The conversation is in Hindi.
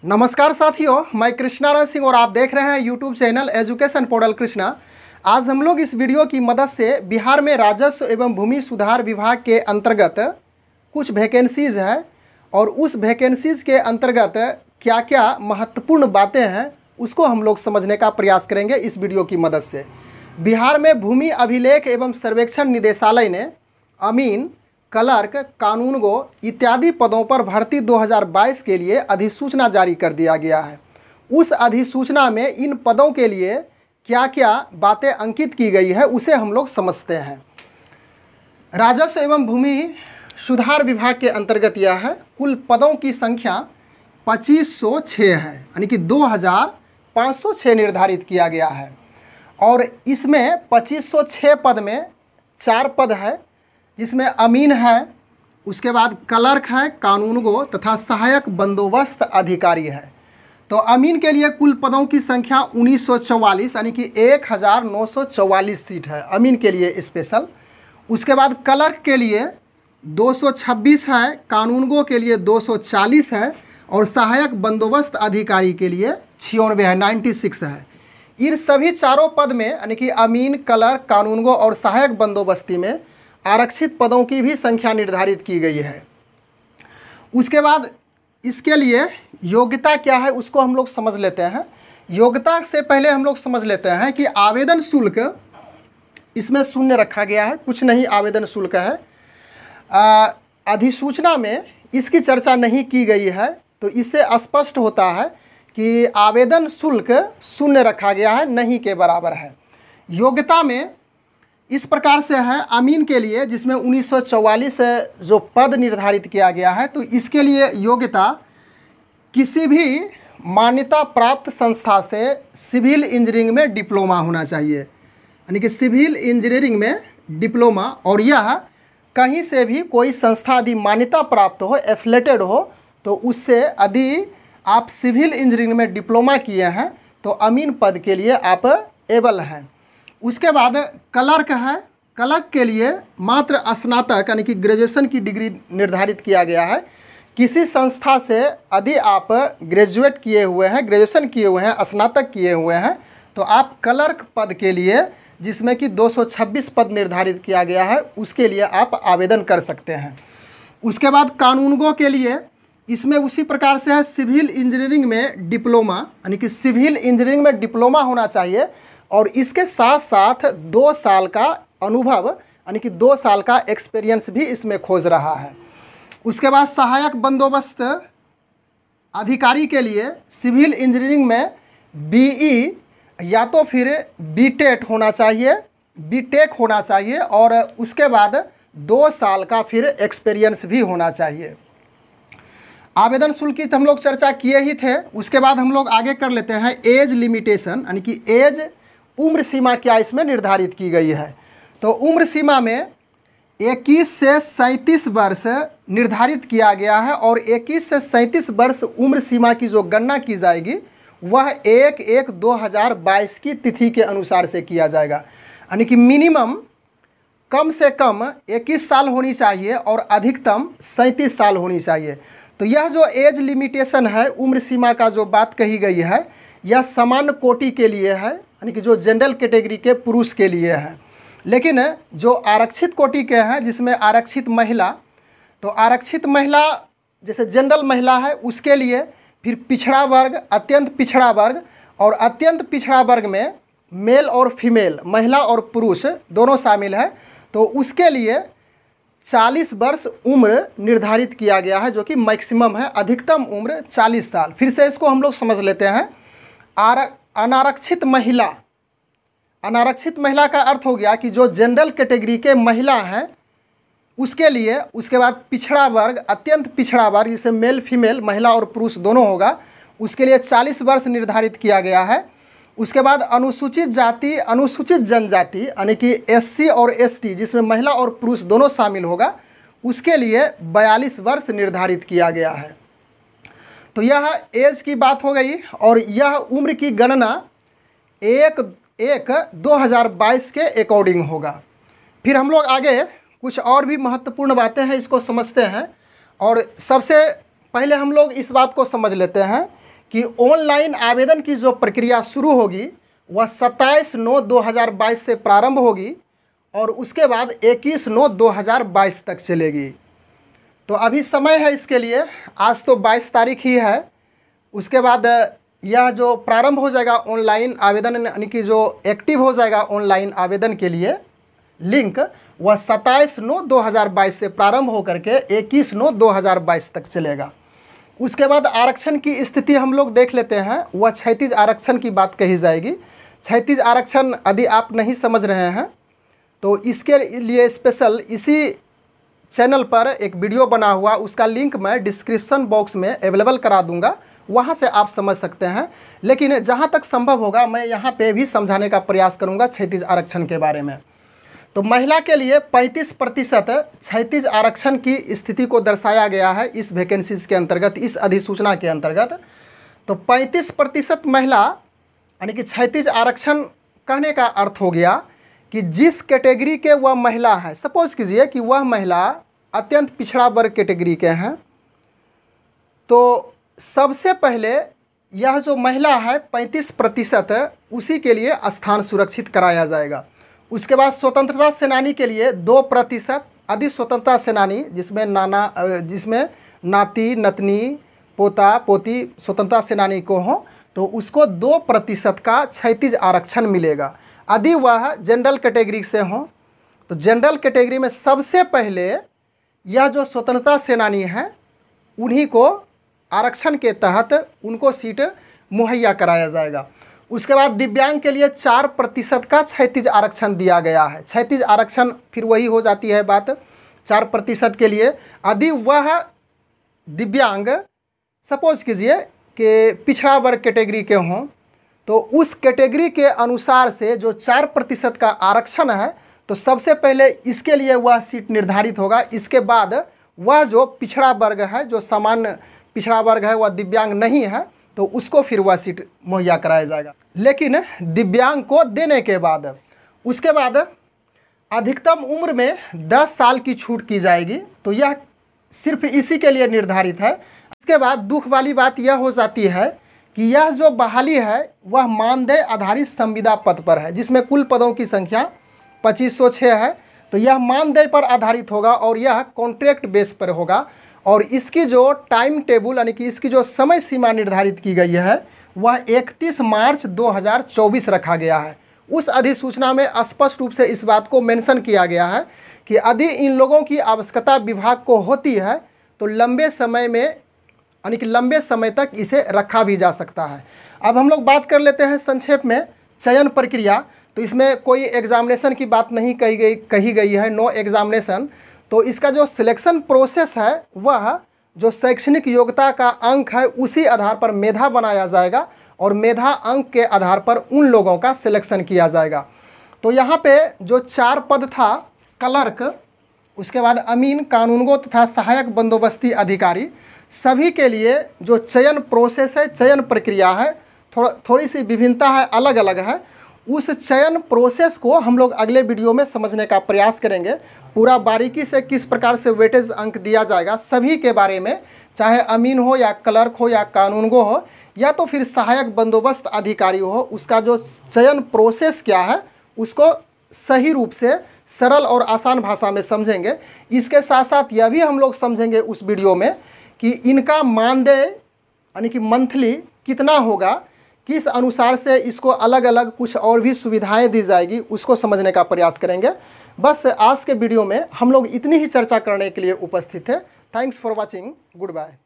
नमस्कार साथियों, मैं कृष्णानंद सिंह और आप देख रहे हैं YouTube channel education portal Krishna. आज हम लोग इस वीडियो की मदद से बिहार में राजस्व एवं भूमि सुधार विभाग के अंतर्गत कुछ वैकेंसीज़ हैं और उस वैकेंसीज़ के अंतर्गत क्या क्या महत्वपूर्ण बातें हैं उसको हम लोग समझने का प्रयास करेंगे इस वीडियो की मदद से। बिहार में भूमि अभिलेख एवं सर्वेक्षण निदेशालय ने अमीन, क्लर्क, कानूनगो इत्यादि पदों पर भर्ती 2022 के लिए अधिसूचना जारी कर दिया गया है। उस अधिसूचना में इन पदों के लिए क्या क्या बातें अंकित की गई है उसे हम लोग समझते हैं। राजस्व एवं भूमि सुधार विभाग के अंतर्गत यह है। कुल पदों की संख्या 2506 है, यानी कि 2506 निर्धारित किया गया है और इसमें 2506 पद में 4 पद है जिसमें अमीन है, उसके बाद क्लर्क है, कानूनगो तथा सहायक बंदोबस्त अधिकारी है। तो अमीन के लिए कुल पदों की संख्या 1944 यानी कि 1944 सीट है अमीन के लिए स्पेशल। उसके बाद क्लर्क के लिए 226 है, कानूनगो के लिए 240 है और सहायक बंदोबस्त अधिकारी के लिए 96 है, 96 है। इन सभी चारों पद में यानी कि अमीन, क्लर्क, कानूनगो और सहायक बंदोबस्ती में आरक्षित पदों की भी संख्या निर्धारित की गई है। उसके बाद इसके लिए योग्यता क्या है उसको हम लोग समझ लेते हैं। योग्यता से पहले हम लोग समझ लेते हैं कि आवेदन शुल्क इसमें शून्य रखा गया है, कुछ नहीं आवेदन शुल्क है। अधिसूचना में इसकी चर्चा नहीं की गई है, तो इससे स्पष्ट होता है कि आवेदन शुल्क शून्य रखा गया है, नहीं के बराबर है। योग्यता में इस प्रकार से है। अमीन के लिए जिसमें 1944 जो पद निर्धारित किया गया है, तो इसके लिए योग्यता किसी भी मान्यता प्राप्त संस्था से सिविल इंजीनियरिंग में डिप्लोमा होना चाहिए, यानी कि सिविल इंजीनियरिंग में डिप्लोमा, और यह कहीं से भी कोई संस्था यदि मान्यता प्राप्त हो, एफिलेटेड हो, तो उससे यदि आप सिविल इंजीनियरिंग में डिप्लोमा किए हैं तो अमीन पद के लिए आप एबल हैं। उसके बाद क्लर्क है। क्लर्क के लिए मात्र स्नातक यानी कि ग्रेजुएशन की डिग्री निर्धारित किया गया है। किसी संस्था से यदि आप ग्रेजुएट किए हुए हैं, ग्रेजुएशन किए हुए हैं, स्नातक किए हुए हैं, तो आप क्लर्क पद के लिए जिसमें कि 226 पद निर्धारित किया गया है उसके लिए आप आवेदन कर सकते हैं। उसके बाद कानूनगो के लिए इसमें उसी प्रकार से है, सिविल इंजीनियरिंग में डिप्लोमा, यानी कि सिविल इंजीनियरिंग में डिप्लोमा होना चाहिए और इसके साथ साथ 2 साल का अनुभव यानी कि 2 साल का एक्सपीरियंस भी इसमें खोज रहा है। उसके बाद सहायक बंदोबस्त अधिकारी के लिए सिविल इंजीनियरिंग में बीई या तो फिर बीटेक होना चाहिए और उसके बाद 2 साल का फिर एक्सपीरियंस भी होना चाहिए। आवेदन शुल्क की तो हम लोग चर्चा किए ही थे। उसके बाद हम लोग आगे कर लेते हैं एज लिमिटेशन, यानी कि एज उम्र सीमा क्या इसमें निर्धारित की गई है। तो उम्र सीमा में 21 से 37 वर्ष निर्धारित किया गया है और 21 से 37 वर्ष उम्र सीमा की जो गणना की जाएगी वह 1/1/2022 की तिथि के अनुसार से किया जाएगा, यानी कि मिनिमम कम से कम 21 साल होनी चाहिए और अधिकतम 37 साल होनी चाहिए। तो यह जो एज लिमिटेशन है, उम्र सीमा का जो बात कही गई है, यह सामान्य कोटि के लिए है, यानी कि जो जनरल कैटेगरी के पुरुष के लिए है। लेकिन जो आरक्षित कोटि के हैं जिसमें आरक्षित महिला, तो आरक्षित महिला जैसे जनरल महिला है उसके लिए, फिर पिछड़ा वर्ग, अत्यंत पिछड़ा वर्ग, और अत्यंत पिछड़ा वर्ग में मेल और फीमेल, महिला और पुरुष दोनों शामिल है, तो उसके लिए 40 वर्ष उम्र निर्धारित किया गया है जो कि मैक्सिमम है, अधिकतम उम्र 40 साल। फिर से इसको हम लोग समझ लेते हैं। अनारक्षित महिला, अनारक्षित महिला का अर्थ हो गया कि जो जनरल कैटेगरी के महिला हैं उसके लिए, उसके बाद पिछड़ा वर्ग, अत्यंत पिछड़ा वर्ग जिसे मेल फीमेल, महिला और पुरुष दोनों होगा, उसके लिए 40 वर्ष निर्धारित किया गया है। उसके बाद अनुसूचित जाति, अनुसूचित जनजाति यानी कि एससी और एसटी जिसमें महिला और पुरुष दोनों शामिल होगा, उसके लिए 42 वर्ष निर्धारित किया गया है। तो यह एज की बात हो गई और यह उम्र की गणना 1/1/2022 के अकॉर्डिंग होगा। फिर हम लोग आगे कुछ और भी महत्वपूर्ण बातें हैं इसको समझते हैं। और सबसे पहले हम लोग इस बात को समझ लेते हैं कि ऑनलाइन आवेदन की जो प्रक्रिया शुरू होगी वह 27/9/2022 से प्रारंभ होगी और उसके बाद 21/9/2022 तक चलेगी। तो अभी समय है इसके लिए, आज तो 22 तारीख ही है। उसके बाद यह जो प्रारंभ हो जाएगा ऑनलाइन आवेदन, यानी कि जो एक्टिव हो जाएगा ऑनलाइन आवेदन के लिए लिंक, वह 27/9/2022 से प्रारंभ होकर के 21/9/2022 तक चलेगा। उसके बाद आरक्षण की स्थिति हम लोग देख लेते हैं। वह क्षैतिज आरक्षण की बात कही जाएगी। क्षैतिज आरक्षण यदि आप नहीं समझ रहे हैं तो इसके लिए स्पेशल इसी चैनल पर एक वीडियो बना हुआ, उसका लिंक मैं डिस्क्रिप्शन बॉक्स में अवेलेबल करा दूंगा, वहां से आप समझ सकते हैं। लेकिन जहां तक संभव होगा मैं यहां पे भी समझाने का प्रयास करूंगा क्षैतिज आरक्षण के बारे में। तो महिला के लिए 35% क्षैतिज आरक्षण की स्थिति को दर्शाया गया है इस वैकेंसीज के अंतर्गत, इस अधिसूचना के अंतर्गत। तो 35% महिला यानी कि क्षैतिज आरक्षण कहने का अर्थ हो गया कि जिस कैटेगरी के वह महिला है, सपोज कीजिए कि वह महिला अत्यंत पिछड़ा वर्ग कैटेगरी के हैं, तो सबसे पहले यह जो महिला है 35% उसी के लिए स्थान सुरक्षित कराया जाएगा। उसके बाद स्वतंत्रता सेनानी के लिए 2%, अधि स्वतंत्रता सेनानी जिसमें नाती नतनी पोता पोती स्वतंत्रता सेनानी को हो तो उसको 2% का क्षैतिज आरक्षण मिलेगा। यदि वह जनरल कैटेगरी से हो तो जनरल कैटेगरी में सबसे पहले यह जो स्वतंत्रता सेनानी हैं उन्हीं को आरक्षण के तहत उनको सीट मुहैया कराया जाएगा। उसके बाद दिव्यांग के लिए 4% का क्षैतिज आरक्षण दिया गया है। क्षैतिज आरक्षण फिर वही हो जाती है बात 4% के लिए। यदि वह दिव्यांग सपोज कीजिए कि पिछड़ा वर्ग कैटेगरी के हों तो उस कैटेगरी के अनुसार से जो 4% का आरक्षण है तो सबसे पहले इसके लिए वह सीट निर्धारित होगा। इसके बाद वह जो पिछड़ा वर्ग है, जो सामान्य पिछड़ा वर्ग है, वह दिव्यांग नहीं है तो उसको फिर वह सीट मुहैया कराया जाएगा। लेकिन दिव्यांग को देने के बाद उसके बाद अधिकतम उम्र में 10 साल की छूट की जाएगी। तो यह सिर्फ इसी के लिए निर्धारित है। इसके बाद दुख वाली बात यह हो जाती है कि यह जो बहाली है वह मानदेय आधारित संविदा पद पर है, जिसमें कुल पदों की संख्या 2506 है। तो यह मानदेय पर आधारित होगा और यह कॉन्ट्रैक्ट बेस पर होगा और इसकी जो टाइम टेबल यानी कि इसकी जो समय सीमा निर्धारित की गई है वह 31 मार्च 2024 रखा गया है। उस अधिसूचना में स्पष्ट रूप से इस बात को मेंशन किया गया है कि यदि इन लोगों की आवश्यकता विभाग को होती है तो लंबे समय में यानी कि लंबे समय तक इसे रखा भी जा सकता है। अब हम लोग बात कर लेते हैं संक्षेप में चयन प्रक्रिया। तो इसमें कोई एग्जामिनेशन की बात नहीं कही गई है, नो एग्जामिनेशन। तो इसका जो सिलेक्शन प्रोसेस है वह जो शैक्षणिक योग्यता का अंक है उसी आधार पर मेधा बनाया जाएगा और मेधा अंक के आधार पर उन लोगों का सिलेक्शन किया जाएगा। तो यहाँ पे जो 4 पद था, क्लर्क, उसके बाद अमीन, कानूनगो तथा सहायक बंदोबस्ती अधिकारी, सभी के लिए जो चयन प्रोसेस है, चयन प्रक्रिया है, थोड़ी सी विभिन्नता है, अलग अलग है। उस चयन प्रोसेस को हम लोग अगले वीडियो में समझने का प्रयास करेंगे। पूरा बारीकी से किस प्रकार से वेटेज अंक दिया जाएगा सभी के बारे में, चाहे अमीन हो या क्लर्क हो या कानूनगो हो या तो फिर सहायक बंदोबस्त अधिकारी हो, उसका जो चयन प्रोसेस क्या है उसको सही रूप से सरल और आसान भाषा में समझेंगे। इसके साथ साथ यह भी हम लोग समझेंगे उस वीडियो में कि इनका मानदेय यानी कि मंथली कितना होगा, किस अनुसार से इसको अलग अलग कुछ और भी सुविधाएं दी जाएगी, उसको समझने का प्रयास करेंगे। बस आज के वीडियो में हम लोग इतनी ही चर्चा करने के लिए उपस्थित थे। Thanks for watching, good bye.